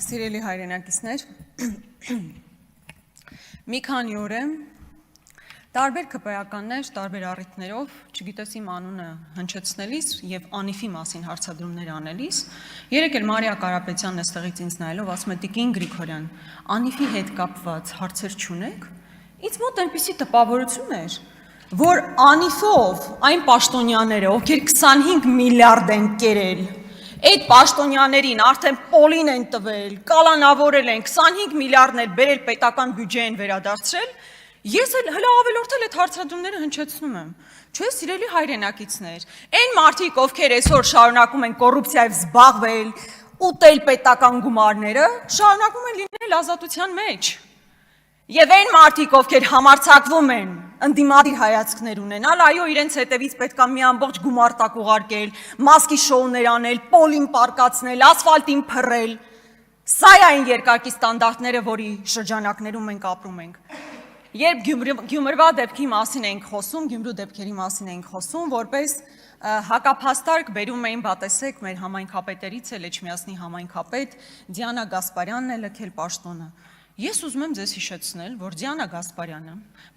Սիրելի հայրենակիցներ, մի քանի օր է տարբեր քպայականներ, տարբեր առիթներով, չգիտես իմ անունը հնչեցնելիս եւ Անիֆի մասին հարցադրումներ անելիս, երեկ էլ Մարիա Կարապետյանն էստեղից ինձ նայելով ասում է Տիկին Գրիգորյան, Անիֆի հետ կապված հարցեր չունեք։ Ինձ մոտ այնպիսի տպավորություն էր, որ Անիֆով այն պաշտոնյաները, ովքեր 25 միլիարդ են կերել, այդ պաշտոնյաներին արդեն պոլին են տվել, կալանավորել են, 25 միլիարդն էլ բերել պետական բյուջե են վերադարձրել, ես էլ հլա ավելորդել այդ հարցադրումները հնչեցնում եմ, չէ սիրելի հայրենակիցներ, այն մարդիկ, ովքեր այսօր շարունակում են կոռուպցիայով զբաղվել, ուտել պետական գումարները, շարունակում են լինել ազատության մեջ։ Եվ այն մարդիկ, ովքեր համարձակվում են ընդդիմադիր հայացքներ ունենալ, այո, իրենց հետևից պետք է մի ամբողջ գումար տակ ուղարկել, մասկի շոուներ անել, պոլին պարկացնել, ասֆալտին փռել։ Սա է այն երկակի ստանդարտները, որի շրջանակներում մենք ապրում ենք։ Երբ Գյումրվա դեպքի մասին ենք խոսում, Գյումրու դեպքերի մասին ենք խոսում, որպես հակափաստարկ բերում էին բատեսեք մեր համայնքապետերից էլ Էջմիածնի համայնքապետ Դիանա Գասպարյանն է լքել պաշտոնը։ Ես ուզում եմ ձեզ հիշեցնել, որ Դիանա Գասպարյանը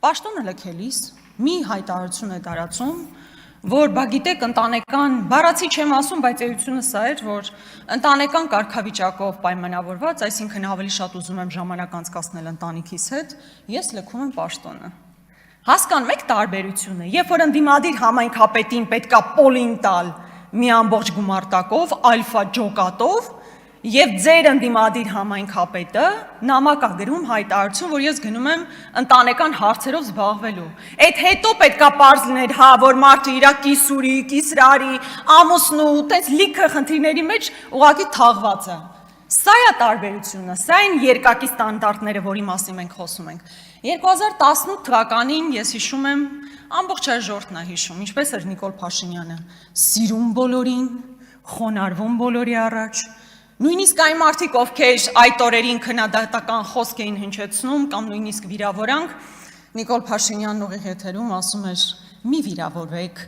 պաշտոնը լքելիս մի հայտարարություն է տարածում, որ բա գիտեք ընտանեկան, բառացի չեմ ասում, բայց էությունը սա էր, որ ընտանեկան կարգավիճակով պայմանավորված, այսինքն ավելի շատ ուզում եմ ժամանակ անցկасնել ընտանիքիս հետ, ես լքում եմ պաշտոնը։ Հասկանում եք տարբերությունը, երբ որ ընդդիմադիր համայնքապետին պետքա պոլին տալ մի ամբողջ գումարտակով, ալֆա ջոկատով, Եվ ձեր ընդդիմադիր համայնքապետը նամակ է գրում հայտարարություն, որ ես գնում եմ ընտանեկան հարցերով զբաղվելու։ Այդ հետո պետքա պարզ լիներ, հա, որ մարդը իր կիսուրի, կիսրարի, ամուսնու, տես լիքը խնդիրների մեջ ուղղակի թաղված է։ Սա է տարբերությունը, սա են երկակի ստանդարտները, որի մասին մենք խոսում ենք։ 2018 թվականին ես հիշում եմ, ամբողջ ժողովուրդն է հիշում, ինչպես էր Նիկոլ Փաշինյանը, սիրում բոլորին, խոնարհվում բոլորի առաջ Նույնիսկ այն մարդիկ, ովքեր այդ օրերին քննադատական խոսք էին հնչեցնում կամ նույնիսկ վիրավորանք, Նիկոլ Փաշինյանն ուղիղ եթերում ասում էր՝ մի վիրավորվեք,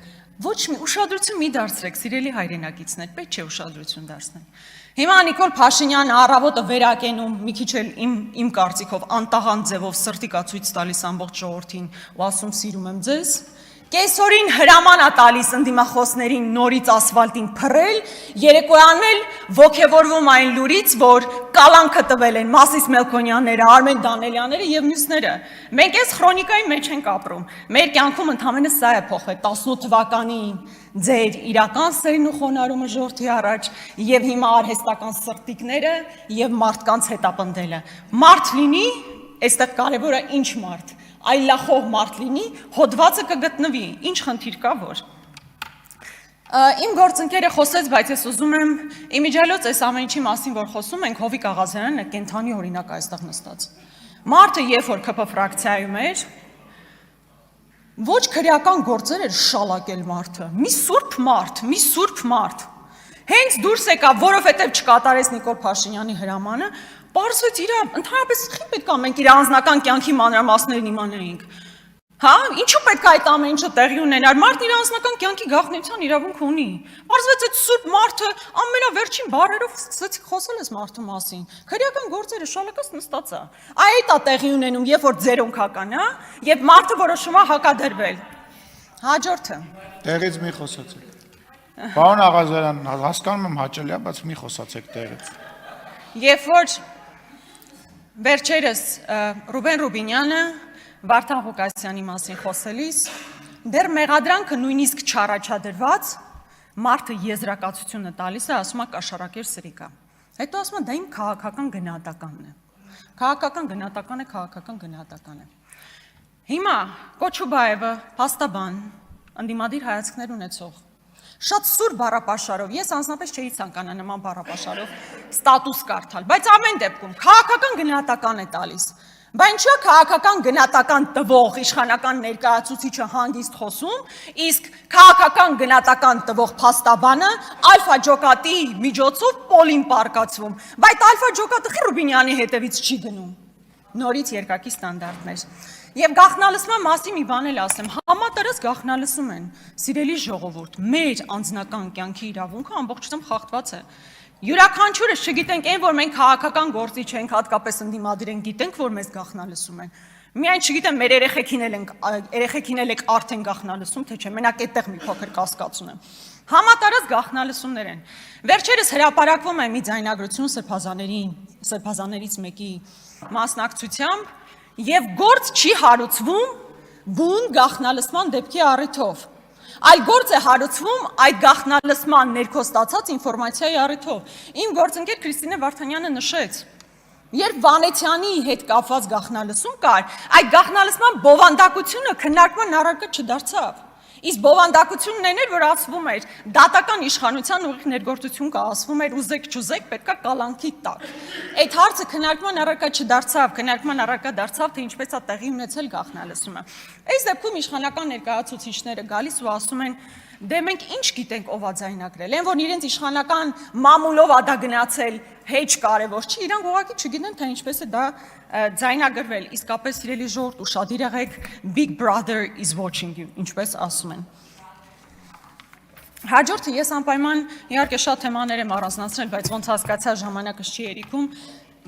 ոչ մի ուշադրություն մի դարձրեք, սիրելի հայրենակիցներ, պետք չէ ուշադրություն դարձնել։ Հիմա Նիկոլ Փաշինյանը առավոտը վերակենում, մի քիչ էլ իմ կարծիքով անտաղանդ ձևով սրտիկա ցույց տալիս ամբողջ ժողովրդին ու ասում սիրում եմ ձեզ։ Կեսօրին հրաման է տալիս ընդդիմախոսներին նորից ասֆալտին փռել, երեկոյանն էլ ոգևորվում այն լուրից, որ կալանքը տվել են Մասիս Մելքոնյանները, Արմեն Դանելյանները եւ մյուսները։ Մենք այս քրոնիկայի մեջ ենք ապրում։ Մեր կյանքում ընդհանրապես սա է փոխվել 18 թվականին ձեր իրական սերն ու խոնարհումը ժողովրդի առաջ եւ հիմա արհեստական սրտիկները եւ մարդկանց հետապնդելը։ Մարդ լինի, այստեղ կարևորը ինչ մարդ այլախոհ մարդ լինի, հոդվածը կգտնվի, ինչ խնդիր կա որ։ Իմ գործընկերը խոսեց, բայց ես ուզում եմ իմիջիալոց այս ամեն ինչի մասին, որ խոսում ենք, Հովիկ Աղազարյանն է կենթանի օրինակ այստեղ նստած։ Մարդը երբ որ ԿՊ ֆրակցիայում էր, ոչ քրեական գործեր էր շալակել մարդը, մի սուրբ մարդ։ Հենց դուրս եկավ, որովհետև չկատարեց Նիկոլ Փաշինյանի հրամանը, պարզվեց իր ընդհանրապես խի պետք է մենք իր անձնական կյանքի մանրամասներն իմանայինք։ Հա, ինչու պետք է այդ ամեն ինչը տեղի ունենար։ Մարդն իր անձնական կյանքի գաղտնիության իրավունք ունի։ Պարզվեց այդ սուրբ մարդը ամենավերջին բառերով սկսեց խոսել այս մարդու մասին։ Քրեական գործերը շալակած նստած է։ Այդ է տեղի ունենում, երբ որ ձերոնք հական, հա, եւ մարդը որոշում է հակադրվել։ Հաջորդը։ Տեղից մի խոսացեք։ Պարոն Աղազարյան, հասկանում եմ հաճելի է, բայց մի խոսացեք տեղից։ Երբ որ վերջերս Ռուբեն Ռուբինյանը Վարդան Ղուկասյանի մասին խոսելիս, դեռ մեղադրանքը նույնիսկ չառաջադրված, մարդը եզրակացությունը տալիս է, ասում է կաշառակեր սրիկա։ Հետո ասում է դա իմ քաղաքական գնահատականն է։ Քաղաքական գնահատական է։ Հիմա Կոչուբաևը, փաստաբան, ընդդիմադիր հայացքներ ունեցող, շատ սուր բառապաշարով, ես անձնապես չէի ցանկանա նման բառապաշարով ստատուս կարդալ, բայց ամեն դեպքում քաղաքական գնահատական է տալիս։ Բայց ինչու է քաղաքական գնահատական տվող իշխանական ներկայացուցիչը հանգիստ խոսում, իսկ քաղաքական գնահատական տվող փաստաբանը ալֆա ջոկատի միջոցով պոլին պարկացվում, բայց ալֆա ջոկատը Ռուբինյանի հետևից չի գնում։ Նորից երկակի ստանդարտներ։ Եվ գաղտնալսման մասին մի բան էլ ասեմ, համատարած գաղտնալսում են, սիրելի ժողովուրդ, մեր անձնական կյանքի իրավունքը ամբողջությամբ խախտված է։ Յուրաքանչյուրս չգիտենք այն, որ մենք քաղաքական գործի չենք, հատկապես ընդդիմադիր ենք, գիտենք, որ մեզ գաղտնալսում են։ Միայն չգիտեմ, մեր երեխեքին էլ եք արդեն գաղտնալսում, թե չէ, մենակ այդտեղ մի փոքր կասկած ունեմ։ Համատարած գաղտնալսումներ են։ Վերջերս հրապարակվում է մի ձայնագրություն սրբազաներից մեկի մասնակցությամբ եւ գործ չի հարուցվում բուն գաղտնալսման դեպքի առիթով։ Այլ գործ է հարուցվում այդ գաղտնալսման ներքո ստացած ինֆորմացիայի առիթով։ Իմ գործընկեր Քրիստինե Վարդանյանը նշեց, երբ Վանեցյանի հետ կապված գաղտնալսում կար, այդ գաղտնալսման բովանդակությունը քննարկման առարկա չդարձավ։ Իսկ բովանդակությունն էր, որ ասվում էր, դատական իշխանության ուղիղ ներգործություն կա, ասվում էր ուզեք չուզեք, պետքա կալանքի տակ։ Այդ հարցը քննարկման առարկա չդարձավ, քննարկման առարկա դարձավ, թե ինչպես է տեղի ունեցել գաղտնալսումը։ Այս դեպքում իշխանական ներկայացուցիչները գալիս ու ասում են, դե մենք ինչ գիտենք ով է ձայնագրել, այն որ իրենց իշխանական մամուլով ա դա գնացել, հեչ կարևոր չի, իրանք ուղղակի չգիտեն, թե ինչպես է դա ձայնագրվել, իսկապես սիրելի ժողովուրդ, ուշադիր եղեք, Big Brother is watching you, ինչպես ասում են։ Հաջորդը ես անպայման իհարկե շատ թեմաներ եմ առանձնացրել, բայց ոնց հասկացա ժամանակս չի երիքում,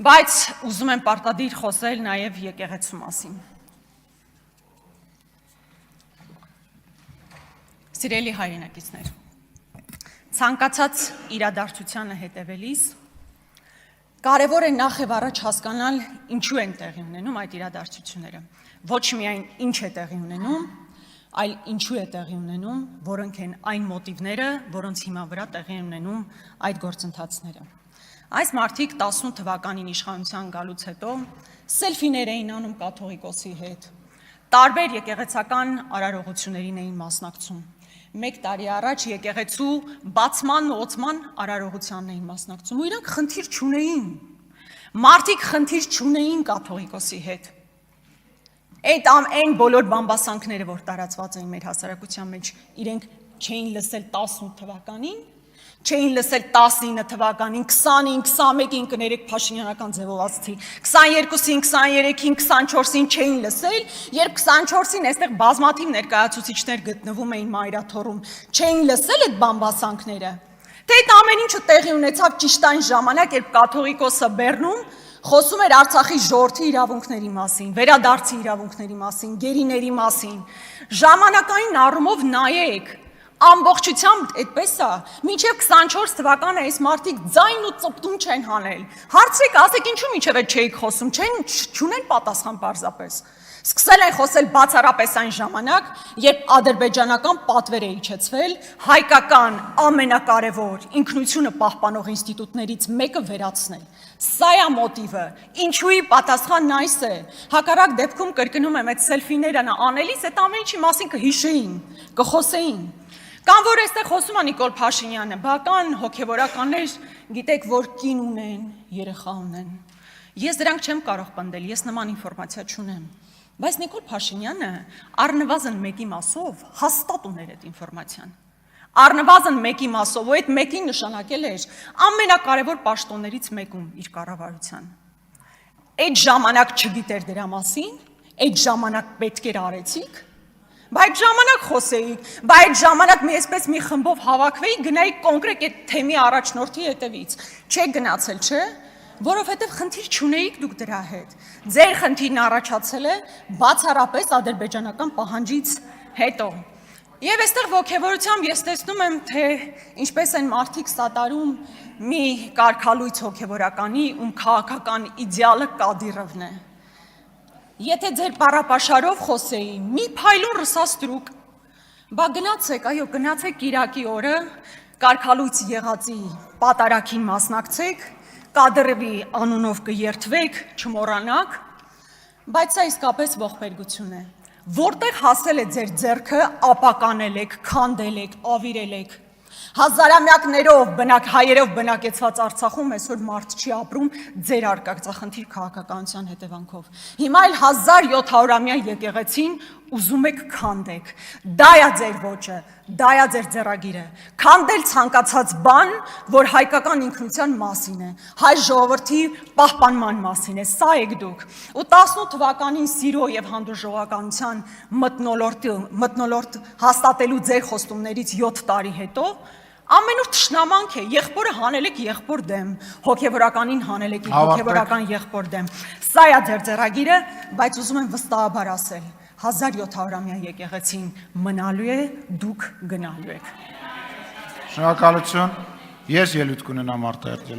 բայց ուզում եմ պարտադիր խոսել նաև եկեղեցու մասին։ Սիրելի հայրենակիցներ, ցանկացած իրադարձությանը հետևելիս կարևոր է նախ եւ առաջ հասկանալ ինչու են տեղի ունենում այդ իրադարձությունները։ Ոչ միայն ինչ է տեղի ունենում, այլ ինչու է տեղի ունենում, որոնք են այն մոտիվները, որոնց հիման վրա տեղի են ունենում այդ գործընթացները։ Այս մարդիկ 18 թվականին իշխանության գալուց հետո սելֆիներ էին անում կաթողիկոսի հետ, տարբեր եկեղեցական արարողություններին էին մասնակցում։ Մեկ տարի առաջ եկեղեցու բացման ու օծման արարողությանն էին մասնակցում ու իրանք խնդիր չունեին։ Մարդիկ խնդիր չունեին կաթողիկոսի հետ։ Այդ այն բոլոր բամբասանքները, որ տարածված էին մեր հասարակության մեջ, իրենք չէին լսել 18 թվականին, չէին լսել 19 թվականին, 20-ին, 21-ին կներեք Փաշինյանական ձևով ասացի, 22-ին, 23-ին, 24-ին չէին լսել, երբ 24-ին այստեղ բազմաթիվ ներկայացուցիչներ գտնվում էին մայրաթոռում, չէին լսել այդ բամբասանքները։ Թե այդ ամեն ինչը տեղի ունեցավ ճիշտ այն ժամանակ, երբ կաթողիկոսը Բեռնում խոսում էր Արցախի ժողովրդի իրավունքների մասին, վերադարձի իրավունքների մասին, գերիների մասին։ Ժամանակային առումով նայեք, ամբողջությամբ այդպես է, մինչև 24 թվականը այս մարդիկ ձայն ու ծպտուն չեն հանել։ Հարցրեք, ասեք ինչու մինչև այդ չէիք խոսում, չունեն պատասխան պարզապես։ Սկսել են խոսել բացառապես այն ժամանակ, երբ ադրբեջանական պատվեր է իջեցվել, հայկական ամենակարևոր ինքնությունը պահպանող ինստիտուտներից մեկը վերացնել։ Սա է մոտիվը, ինչուի պատասխանն այս է, հակառակ դեպքում կրկնում եմ այդ սելֆիները անելիս, այդ ամեն ինչի մասին կհիշեին, կխոսեին։ Կամ որ այստեղ խոսում է Նիկոլ Փաշինյանը, բական հոգևորականներ գիտեք, որ կին ունեն, երեխա ունեն։ Ես դրանք չեմ կարող պնդել, ես նման ինֆորմացիա չունեմ։ Բայց Նիկոլ Փաշինյանը առնվազն մեկի մասով հաստատ ուներ այդ ինֆորմացիան։ Առնվազն մեկի մասով, ու այդ մեկին նշանակել էր ամենակարևոր պաշտոններից մեկում իր կառավարության։ Այդ ժամանակ չգիտեր դրա մասին, այդ ժամանակ պետք էր արեցիք, բայց ժամանակ խոսեիք, բայց ժամանակ այսպես մի խմբով հավաքվեիք, գնայիք կոնկրետ այդ թեմի առաջնորդի հետևից։ Չեք գնացել, չէ՞։ Որովհետև խնդիր չունեիք դուք դրա հետ։ Ձեր խնդիրն առաջացել է բացառապես ադրբեջանական պահանջից հետո։ Եվ այստեղ ոգևորությամբ ես տեսնում եմ, թե ինչպես են մարդիկ սատարում մի կարգալույց հոգևորականի, ում քաղաքական իդեալը Կադիրովն է։ Եթե ձեր պարապաշարով խոսեի, մի փայլուն ռսաստրուկ, բա գնացեք, այո, գնացեք Կիրակի օրը, կարգալույց եղածի պատարագին մասնակցեք, Կադիրովի անունով կերթվեք, չմոռանաք, բայց սա իսկապես ողբերգություն է։ Որտեղ հասել է ձեր ձեռքը, ապականել եք, քանդել եք, ավիրել եք։ Հազարամյակներով հայերով բնակեցված Արցախում այսօր մարդ չի ապրում ձեր արկածախնդիր քաղաքականության հետևանքով։ Հիմա էլ 1700-ամյա եկեղեցին ուզում եք քանդեք։ Դա է ձեր ոճը, դա է ձեր ձեռագիրը։ Քանդել ցանկացած բան, որ հայկական ինքնության մասին է, հայ ժողովրդի պահպանման մասին է, սա եք դուք։ Ու 18 թվականին սիրո եւ հանդուրժողականության մթնոլորտ հաստատելու ձեր խոստումներից 7 տարի հետո Ամենուր թշնամանք է, եղբորը հանել եք եղբոր դեմ, հոգևորականին հանել եք հոգևորական եղբոր դեմ։ Սա է ձեր ձեռագիրը, բայց ուզում եմ վստահաբար ասել, 1700-ամյա եկեղեցին մնալու է, դուք գնալու եք։ Շնորհակալություն։ Ես ելույթ կունենամ արտահայտել։